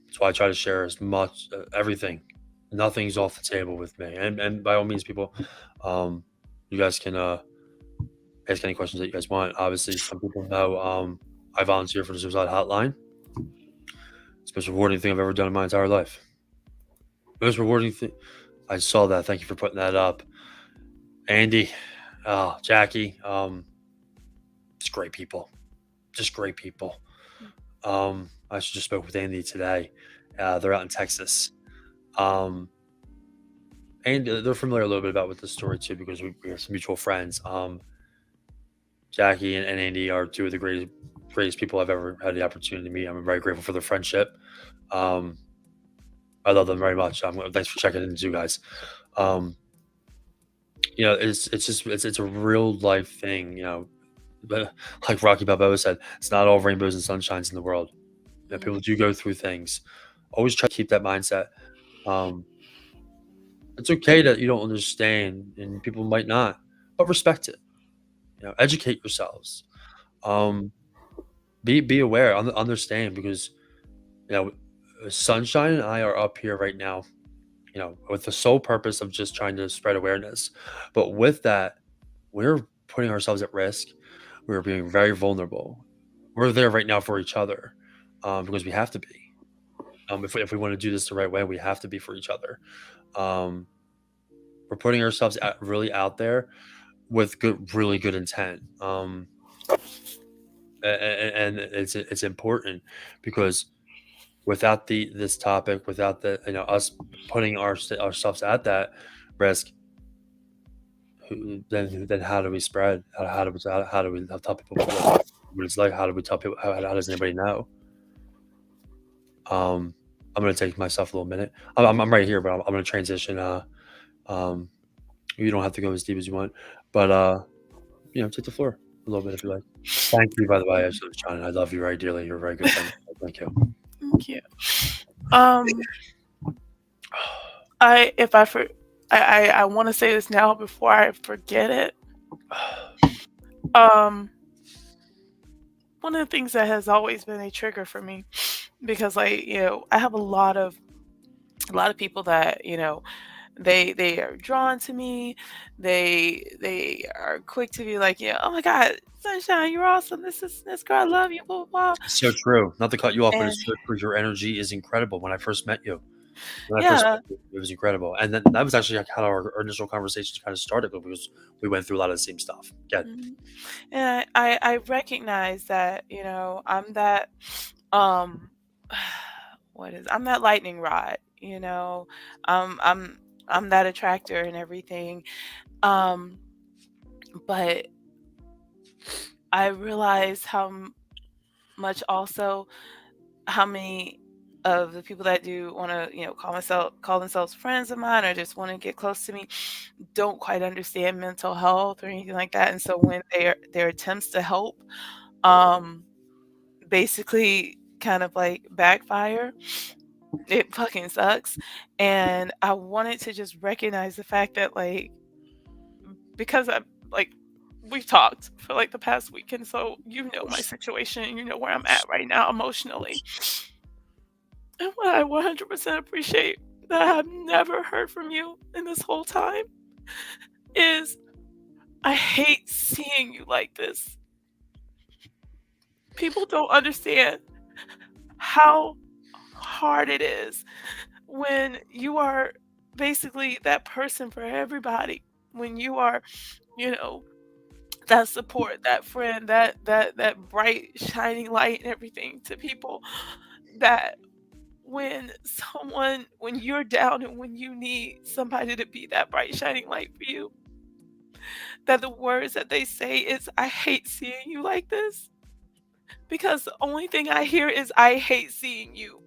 So I try to share as much everything. Nothing's off the table with me, and by all means, people, um, you guys can ask any questions that you guys want. Obviously, some people know I volunteer for the suicide hotline. It's the most rewarding thing I've ever done in my entire life. Most rewarding thing. I saw that. Thank you for putting that up, Andy, Jackie. Just great people. Just great people. I just spoke with Andy today. They're out in Texas. Um, and they're familiar a little bit about with the story too because we have some mutual friends. Jackie and Andy are two of the greatest people I've ever had the opportunity to meet. I'm very grateful for their friendship. Um, I love them very much. Thanks for checking in, too, guys. Um, it's a real life thing. But like Rocky Balboa said, it's not all rainbows and sunshines in the world. People Mhm. do go through things. Always try to keep that mindset. Um, it's okay that you don't understand, and people might not, but respect it. Educate yourselves. Um, be aware, understand because you know Sunshine and I are up here right now, with the sole purpose of just trying to spread awareness. But with that, we're putting ourselves at risk. We're being very vulnerable. We're there right now for each other, because we have to be. If we want to do this the right way, we have to be for each other. Um, we're putting ourselves really out there with really good intent. And it's important because without this topic, without the us putting ourselves at that risk, then how do we spread? How do we tell people what it's like? How do we tell people? How does anybody know? Um, I'm gonna take myself a little minute. I'm right here, but I'm gonna transition. Um, you don't have to go as deep as you want, but take the floor a little bit if you like. Thank you, by the way, John. I love you very dearly. You're a very good friend. Thank you. Thank you. Um, I if I for I want to say this now before I forget it. Um, one of the things that has always been a trigger for me, because I have a lot of people that they are drawn to me. They are quick to be like, yeah, oh my God, Sunshine, you're awesome. This girl, I love you, blah blah blah. It's so true. Not to cut you off, but And it's so true. Your energy is incredible. When I first yeah, met you, it was incredible. And then that was actually like how our initial conversations kind of started because we went through a lot of the same stuff. Yeah. mhm. And I recognize that I'm that um I'm that lightning rod. I'm that attractor and everything. Um, but I realize much also how many of the people that do want to call themselves friends of mine or just want to get close to me don't quite understand mental health or anything like that, and so when their attempts to help um basically kind of like backfire, it fucking sucks. And I wanted to just recognize the fact that, like, because I like we've talked for like the past week, and so my situation, and where I'm at right now emotionally. And what I 100% appreciate that I have never heard from you in this whole time is I hate seeing you like this. People don't understand how hard it is when you are basically that person for everybody. When you are, you know, that support, that friend, that bright shining light and everything to people, that when you're down and when you need somebody to be that bright shining light for you, that the words that they say is, I hate seeing you like this, because the only thing I hear is I hate seeing you.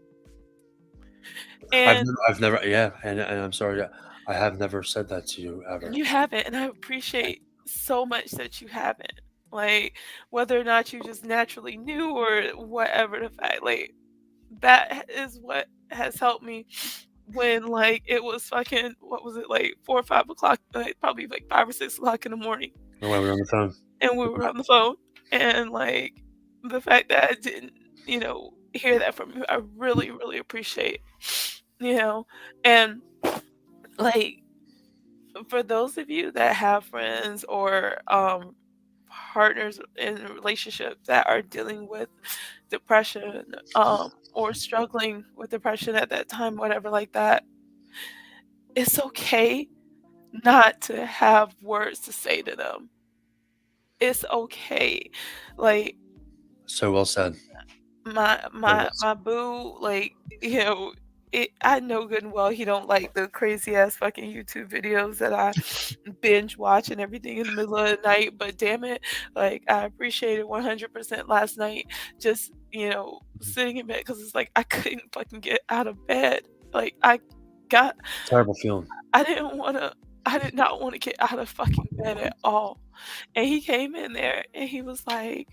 And I've never, yeah, and I'm sorry, I have never said that to you ever. you haven't, and I appreciate so much that you haven't. Like, whether or not you just naturally knew or whatever the fact, like, that is what has helped me when, like, it was fucking, what was it, like 4 or 5 o'clock, like, probably like 5 or 6 o'clock in the morning, When we were on the phone. and we were on the phone, and like the fact that I didn't, hear that from you, I really, really appreciate, you know, and like for those of you that have friends or partners in a relationship that are dealing with depression, or struggling with depression at that time, whatever like that, it's okay not to have words to say to them. It's okay. Like, So well said. my So well my said. my boo, like, I know good and well he don't like the crazy ass fucking YouTube videos that I binge watch and everything in the middle of the night, but damn it, like, I appreciated 100% last night just, Mhm. sitting in bed, because it's like I couldn't fucking get out of bed. Like, got Terrible feeling. I did not wanna get out of fucking bed at all. And he came in there and he was like,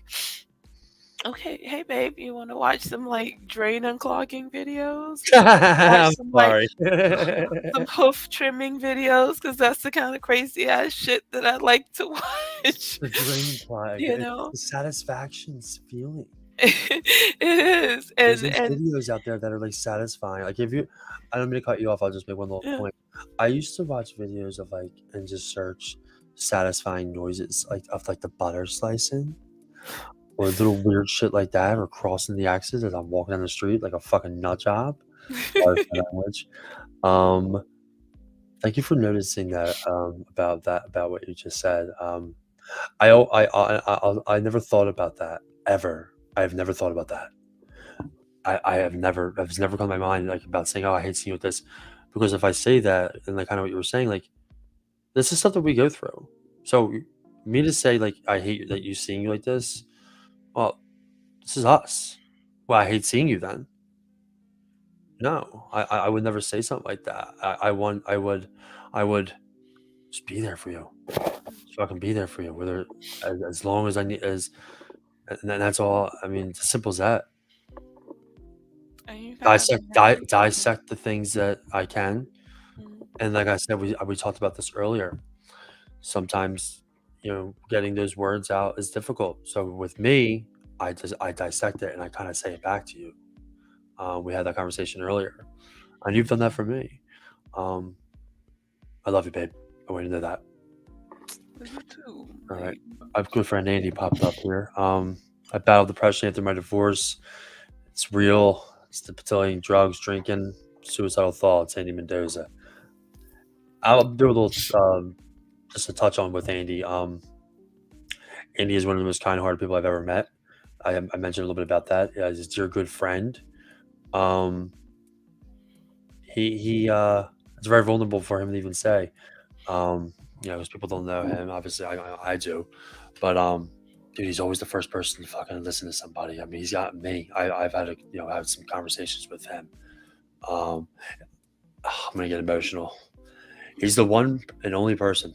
"Okay, hey babe, you wanna watch some, like, drain unclogging videos? Watch I'm some, like, sorry. some hoof trimming videos, because that's the kinda crazy ass shit that I like to watch." The dream flag. You It's know? the satisfaction's feeling. It is, There's and videos out there that are, like, satisfying, like, if you I don't mean to cut you off, I'll just make one little yeah. point. I used to watch videos of, like and just search satisfying noises, like, of, like, the butter slicing or little weird shit like that or crossing the axes as I'm walking down the street like a fucking nut job. Sorry for the language. Um, Thank you for noticing that, about what you just said. I never thought about that, ever. I have never thought about that. I have never it's never come to my mind, like, about saying, "Oh, I hate seeing you with this," because if I say that and, like, kinda what you were saying, like, this is stuff that we go through. So, me to say, like, "I hate that you seeing you like this," well, this is us. Well, I hate seeing you then. No, I would never say something like that. I would just be there for you. Just fucking be there for you, whether as long as I need as and then that's all. I mean, it's as simple as that. And you gotta be happy. Dissect the things that I can, Mhm. and like I said, we talked about this earlier. Sometimes, getting those words out is difficult. So with me, I dissect it and I kind of say it back to you. We had that conversation earlier, and you've done that for me. Um, I love you, babe. I want you to know that. But you too, All right. like, My good friend Andy popped up here. I battled depression after my divorce. It's real. It's debilitating drugs, drinking, suicidal thoughts. Andy Mendoza. I'll do a little, just to touch on with Andy. Andy is one of the most kind-hearted people I've ever met. I mentioned a little bit about that. Yeah, he's a dear good friend. Um, it's very vulnerable for him to even say. Because people don't know him. Obviously, I do, but dude, he's always the first person to fucking listen to somebody. I mean, he's got me. I've had had some conversations with him. Um, I'm gonna get emotional. He's the one and only person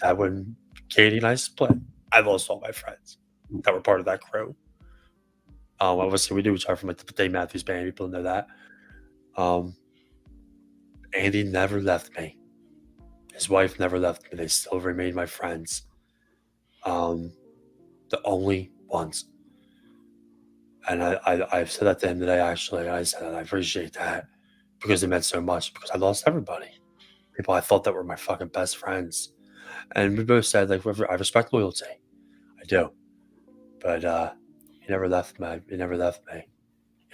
that when Katie and I split, I lost all my friends that were part of that crew. Obviously, we do each other from like the Dave Matthews Band. People know that. Um, Andy never left me. His wife never left me. They still remain my friends. Um, the only ones. And I've said that to him today, actually. I said, I appreciate that because it meant so much because I lost everybody. People I thought that were my fucking best friends. And we both said, like, I respect loyalty. I do. But he never left me. He never left me.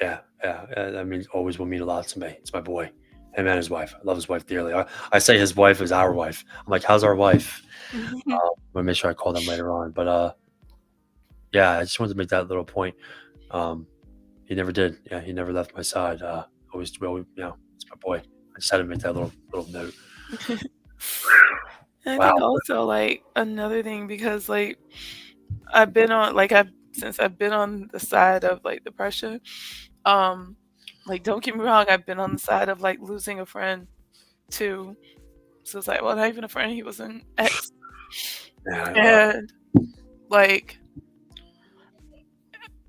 Yeah, yeah. That means always will mean a lot to me. It's my boy. Him and his wife. I love his wife dearly. I say his wife is our wife. I'm like, how's our wife? I'm gonna make sure I call them later on. But yeah, I just wanted to make that little point. Um, he never did. Yeah, he never left my side. It's my boy. I just had to make that little note. and I think Wow. also, like, another thing because, like, I've been on like, I've since I've been on the side of, like, depression, um, like, don't get me wrong, I've been on the side of, like, losing a friend too. So it's like, well, not even a friend, he was an ex. Yeah. And, like,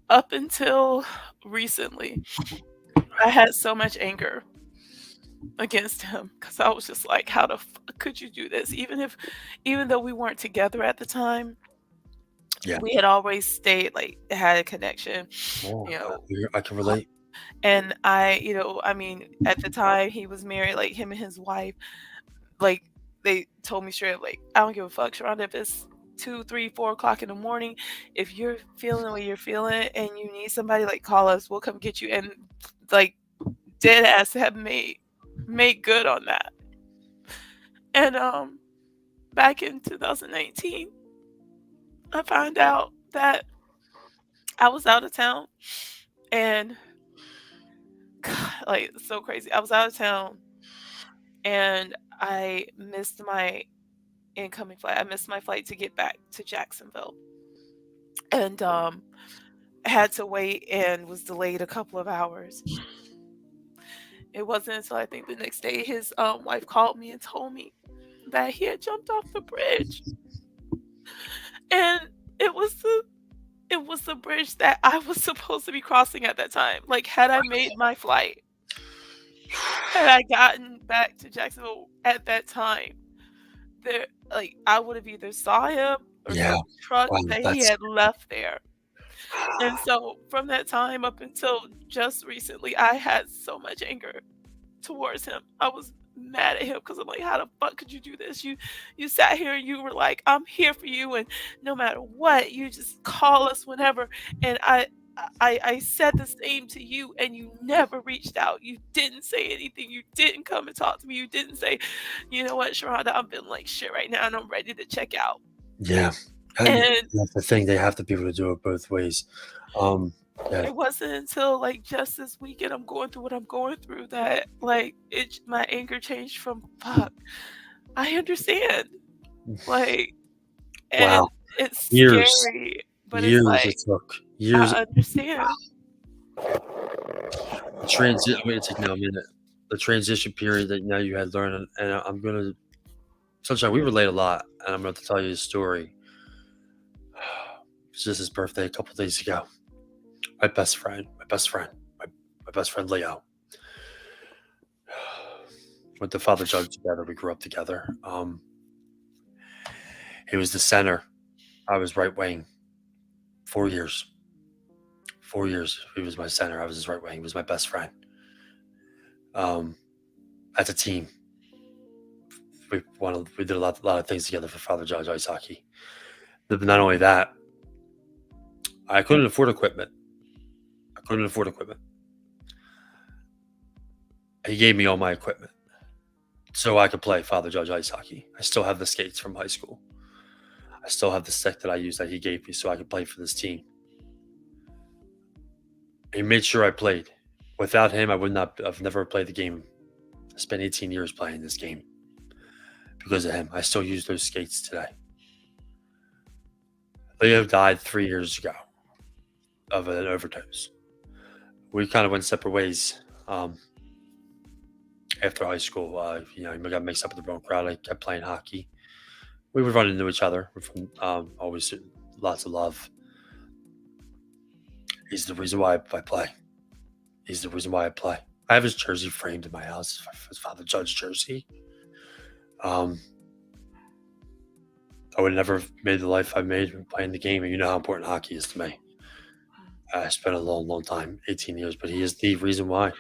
up until recently, I had so much anger against him because I was just like, "How the fuck could you do this?" Even though we weren't together at the time, Yeah. we had always stayed, like, had a connection, Oh, you know, I can relate. and I mean, at the time, he was married, like, him and his wife, like, they told me straight up, like, "I don't give a fuck, Sharonda, if it's 2, 3, 4 o'clock in the morning, if you're feeling the way you're feeling and you need somebody, like, call us, we'll come get you," and, like, dead ass have made good on that. And, back in 2019, I found out that I was out of town and like, so crazy. I was out of town and I missed my incoming flight. I missed my flight to get back to Jacksonville and, had to wait and was delayed a couple of hours. It wasn't until I think the next day his, wife called me and told me that he had jumped off the bridge, and it was the it was the bridge that I was supposed to be crossing at that time. Like, had I made my flight, had I gotten back to Jacksonville at that time, there like, I would have either saw him or Yeah. some truck Wow, that he that's had left there. And so from that time up until just recently, I had so much anger towards him. I was mad at him because I'm like, "How the fuck could you do this? You sat here and you were like, 'I'm here for you, and no matter what, you just call us whenever.' And I said the same to you, and you never reached out. You didn't say anything. You didn't come and talk to me. You didn't say, 'You know what, Sharonda, I'm feeling like shit right now, and I'm ready to check out.'" yeah. And And that's the thing, they have to be able to do it both ways. Um, yeah, it wasn't until, like, just this weekend I'm going through what I'm going through that, like, my anger changed from, "Fuck, I understand." Like, and wow. it's Years, scary, but it's years like, it took. Years. I understand. I mean, it took now a minute. The transition period that now you had learned, and I'm gonna Sunshine, we relate a lot, and I'm going to tell you a story. It was just his birthday a couple days ago. My best friend Leo. Went to Father Judge together. We grew up together. He was the center. I was right wing. 4 years. 4 years. He was my center. I was his right wing. He was my best friend. Um, as a team, we did a lot of things together for Father Judge ice hockey. But not only that, I couldn't afford equipment. I couldn't afford equipment. He gave me all my equipment so I could play Father Judge ice hockey. I still have the skates from high school. I still have the stick that I used that he gave me so I could play for this team. He made sure I played. Without him, I would not. I've never played the game. I spent 18 years playing this game because of him. I still use those skates today. Leo died 3 years ago of an overdose. We kind of went separate ways after high school. He got mixed up with the wrong crowd. I kept playing hockey. We would run into each other. We're from always lots of love. He's the reason why I play. He's the reason why I play. I have his jersey framed in my house, his Father Judge jersey. Um, I would never have made the life I made playing the game, and you know how important hockey is to me. I spent a long, long time, 18 years, but he is the reason why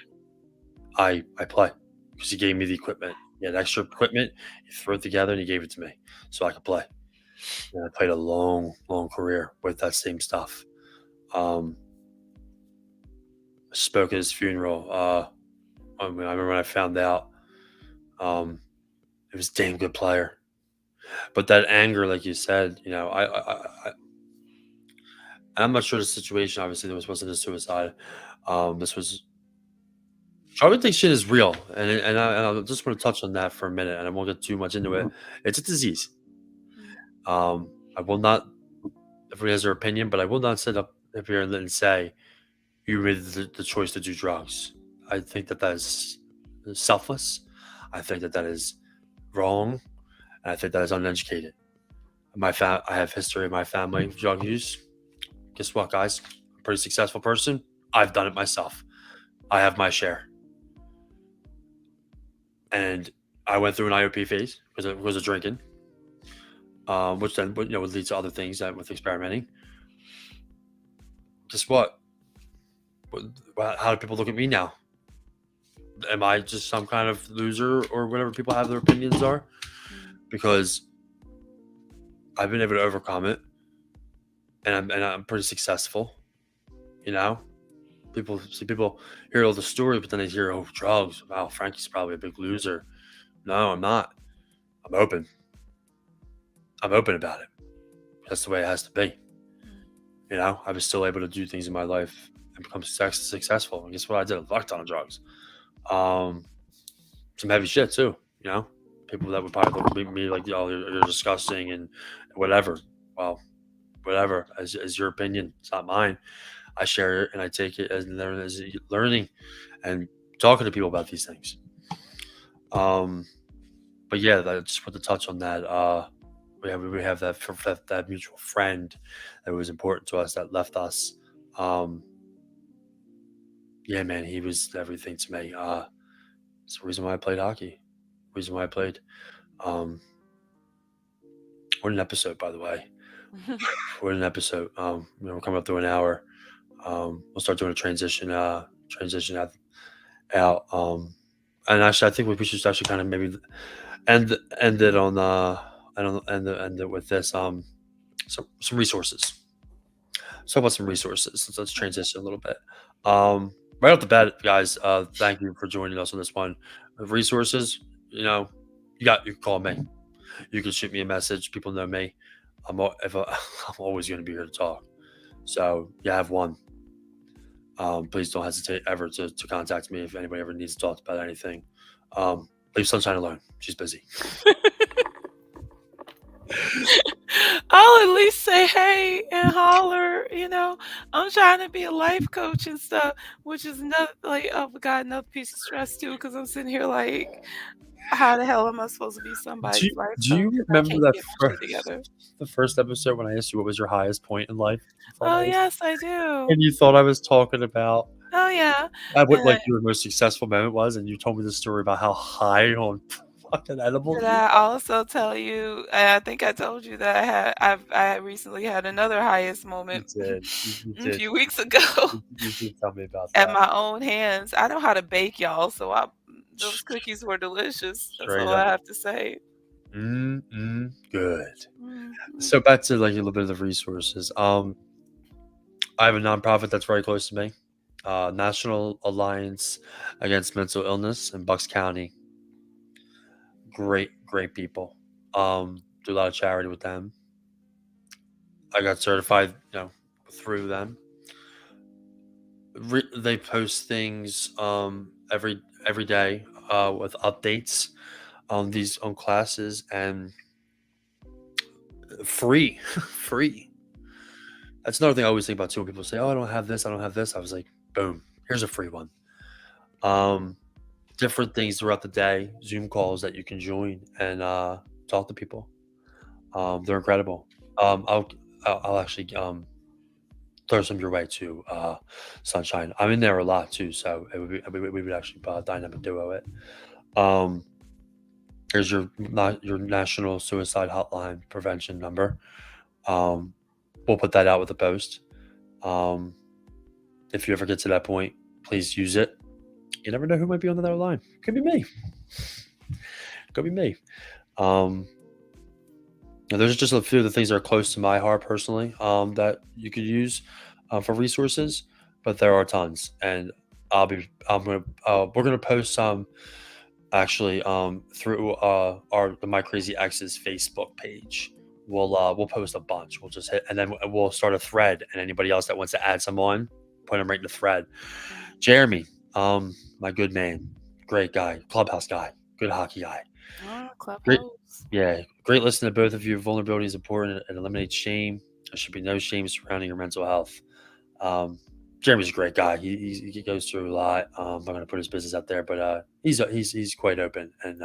I play because he gave me the equipment. He had extra equipment, he threw it together, and he gave it to me so I could play. And I played a long, long career with that same stuff. Um, Spoke at his funeral. I remember when I found out. Um, he was a damn good player. But that anger, like you said, I'm not sure the situation. Obviously, this wasn't a suicide. This was. I would think shit is real, and I just want to touch on that for a minute, and I won't get too much into it. It's a disease. Mm, I will not. Everybody has their opinion, but I will not sit up here and say you made the choice to do drugs. I think that is selfless. I think that is wrong, and I think that is uneducated. I have history in my family of drug use. Guess what, guys? I'm a pretty successful person. I've done it myself. I have my share, and I went through an IOP phase because of drinking, which then would lead to other things that with experimenting. Guess what? How do people look at me now? Am I just some kind of loser or whatever people have their opinions are? mm, Because I've been able to overcome it, and I'm pretty successful. You know, people hear all the stories, but then they hear, oh, drugs. Wow, Frankie's probably a big loser. No, I'm not. I'm open. I'm open about it. That's the way it has to be. mm, I was still able to do things in my life and become successful. And guess what? I did a fuck ton of drugs. Um, some heavy shit too. You know, people that would probably look at me like, "Oh, you're disgusting," and whatever. Well, whatever. As your opinion, it's not mine. I share it and I take it as learning and talking to people about these things. Um, but yeah, I just want to touch on that. We have that mutual friend that was important to us that left us. Um, yeah, man, he was everything to me. It's the reason why I played hockey. Reason why I played. Um, what an episode, by the way. What an episode. We're coming up to an hour. We'll start doing a transition out. And actually, I think we should actually kind of maybe end end it on end it with this some resources. Let's talk about some resources. Let's transition a little bit. Right off the bat, guys, thank you for joining us on this one. Resources, you know, you can call me. You can shoot me a message. People know me. I'm always going to be here to talk. So you have one. Please don't hesitate ever to contact me if anybody ever needs to talk about anything. Leave Sunshine alone. She's busy. I'll at least say hey and holler, you know. I'm trying to be a life coach and stuff, which is another like oh my god, another piece of stress too, because I'm sitting here like, how the hell am I supposed to be Do somebody's you, life do coach you if I remember can't that get my shit first together? the first episode when I asked you what was your highest point in life? You thought I Oh was, yes, I do. and you thought I was talking about Oh yeah. what And like your most successful moment was, and you told me the story about how high on fucking edibles did you I were. also tell you? I think I told you that I recently had another highest You moment did. You a did. few weeks ago You did tell me about at that. my own hands. I know how to bake, y'all, so I those cookies were delicious. That's Straight all up. I have to say. Good. Mhm. So back to like a little bit of the resources. I have a nonprofit that's very close to me. National Alliance Against Mental Illness in Bucks County. Great people. Do a lot of charity with them. I got certified, through them. They post things every day with updates on these on classes and free, free. That's another thing I always think about too. When people say, "Oh, I don't have this, I don't have this," I was like, "Boom, here's a free one." Um, Different things throughout the day, Zoom calls that you can join and talk to people. They're incredible. I'll actually throw some your way too, Sunshine. I'm in there a lot too, so we would actually dynamic duo it. Um, Here's your not your national suicide hotline prevention number. Um, we'll put that out with a post. Um, if you ever get to that point, please use it. You never know who might be on the other line. Could be me. Could be me. Um, and those are just a few of the things that are close to my heart personally, that you could use for resources. But there are tons, and we're gonna post some actually through our the My Crazy Ex's Facebook page. We'll post a bunch. We'll just hit, and then we'll start a thread, and anybody else that wants to add some on, put them right in the thread. Jeremy, my good man, great guy, clubhouse guy, good hockey guy. Oh, Great, Clubhouse. yeah, great listening to both of you. Vulnerability is important and eliminates shame. There should be no shame surrounding your mental health. Um, Jeremy's a great guy. He goes through a lot. I'm not going to put his business out there, but he's quite open and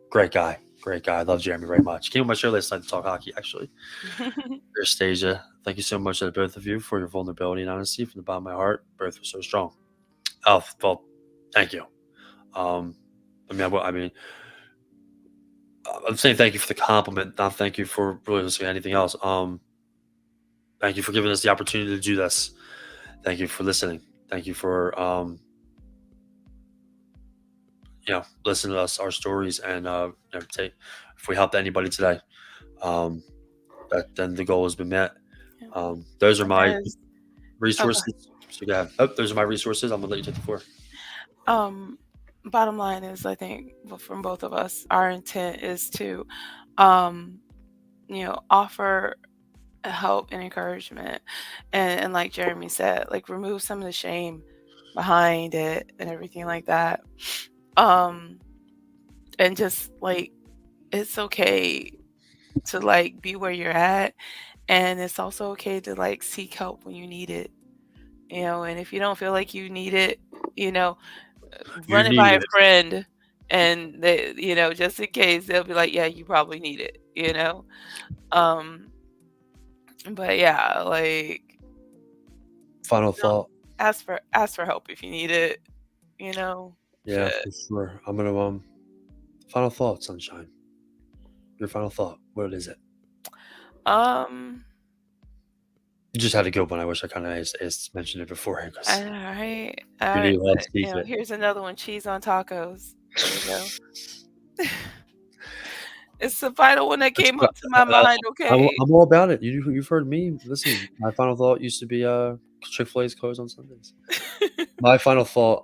great guy. Great guy. I love Jeremy very much. Came on my show last night to talk hockey. Actually, Stasia, thank you so much to both of you for your vulnerability and honesty from the bottom of my heart. Both were so strong. Oh, well, thank you. Um, I'm saying thank you for the compliment, not thank you for really listening to anything else. Thank you for giving us the opportunity to do this. Thank you for listening. Thank you for listening to us, our stories, and take, if we helped anybody today, um, then the goal has been met. Yeah. Those are my As oh, go resources. So go ahead. Oh, those are my resources. I'm gonna let you take the floor. um, bottom line is, I think from both of us, our intent is to, um, offer help and encouragement, and like Jeremy said, like remove some of the shame behind it and everything like that. Um, and just like it's okay to like be where you're at, and it's also okay to like seek help when you need it. And if you don't feel like you need it, you know, You run it by need a it. friend, and they, just in case, they'll be like, "Yeah, you probably need it." Um, but yeah, like, Final don't thought. ask for help if you need it, you know? Yeah, Shit. for sure. I'm gonna final thought, Sunshine. Your final thought. What is it? Um, You just had a good one. I wish I kind of mentioned it beforehand because alright, we alright, knew you had but, to it. here's another one, cheese on tacos. There you go. It's the final one that That's came good. up to my mind, okay? I'm all about it. You've heard me. Listen, my final thought used to be Chick-fil-A's closed on Sundays. My final thought,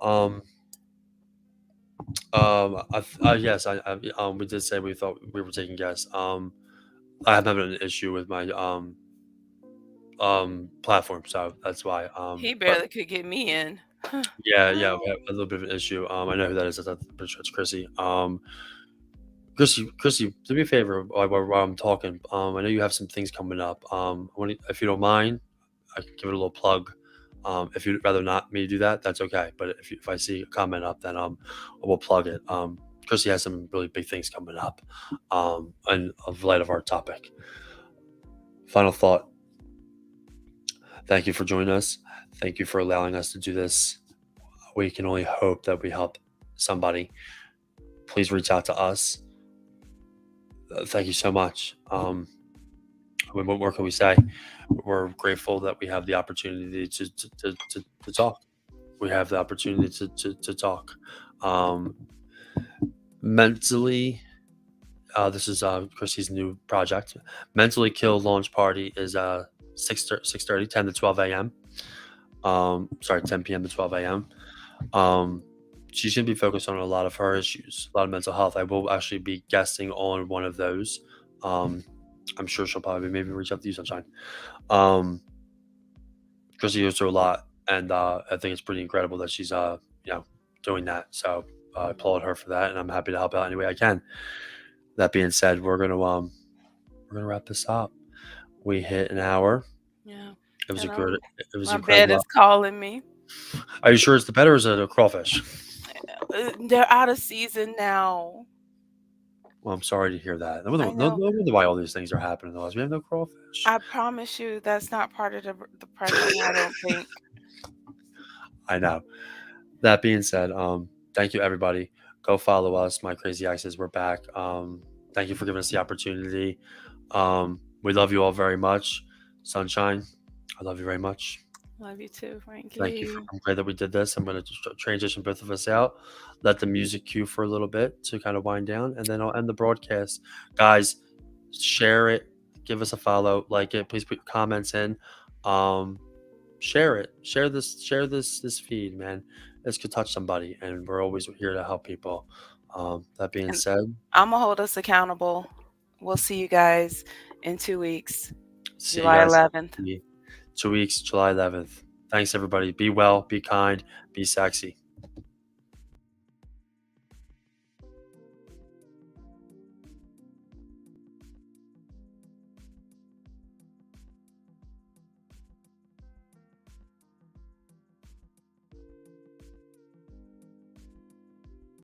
yes, we did say we thought we were taking guests. I have having an issue with my platform, so that's why. He But barely could get me in. yeah, we have a little bit of an issue. I know who that is. That's pretty sure it's Chrissy. Chrissy, do me a favor while I'm talking. I know you have some things coming up. If you don't mind, I can give it a little plug. If you'd rather not me do that, that's okay. But if I see a comment up, then I will plug it. Chrissy has some really big things coming up, and of light of our topic. Final thought. Thank you for joining us. Thank you for allowing us to do this. We can only hope that we help somebody. Please reach out to us. Thank you so much. What more can we say? We're grateful that we have the opportunity to talk. We have the opportunity to talk. Um, mentally, this is Chrissy's new project. Mentally Kill launch party is 6:30, 10 to 12 a.m. Sorry, 10 p.m. to 12 a.m. Um, she's going to be focused on a lot of her issues, a lot of mental health. I will actually be guesting on one of those. I'm sure she'll probably maybe reach out to you, Sunshine. Um, Chrissy goes through a lot, and I think it's pretty incredible that she's you know doing that. So I applaud her for that, and I'm happy to help out any way I can. That being said, we're gonna wrap this up. We hit an hour. Yeah, It was a and good. It was my bed incredible. is calling me. Are you sure it's the better or is it a crawfish? They're out of season now. Well, I'm sorry to hear that. I No know. wonder why all these things are happening to us. We have no crawfish. I promise you that's not part of the pricing, I don't think. I know. That being said, thank you everybody. Go follow us, my crazy exes. We're back. Thank you for giving us the opportunity. We love you all very much. Sunshine, I love you very much. Love you too, Thank you. Frankie. I'm glad that we did this. I'm going to transition both of us out, let the music cue for a little bit to kind of wind down, and then I'll end the broadcast. Guys, share it, give us a follow, like it. Please put your comments in. Um, share it, share this feed, man. This could touch somebody, and we're always here to help people. That being And said, Imma hold us accountable. We'll see you guys in 2 weeks, see you July guys 11th. in 2 weeks, July 11th. Thanks, everybody. Be well, be kind, be sexy.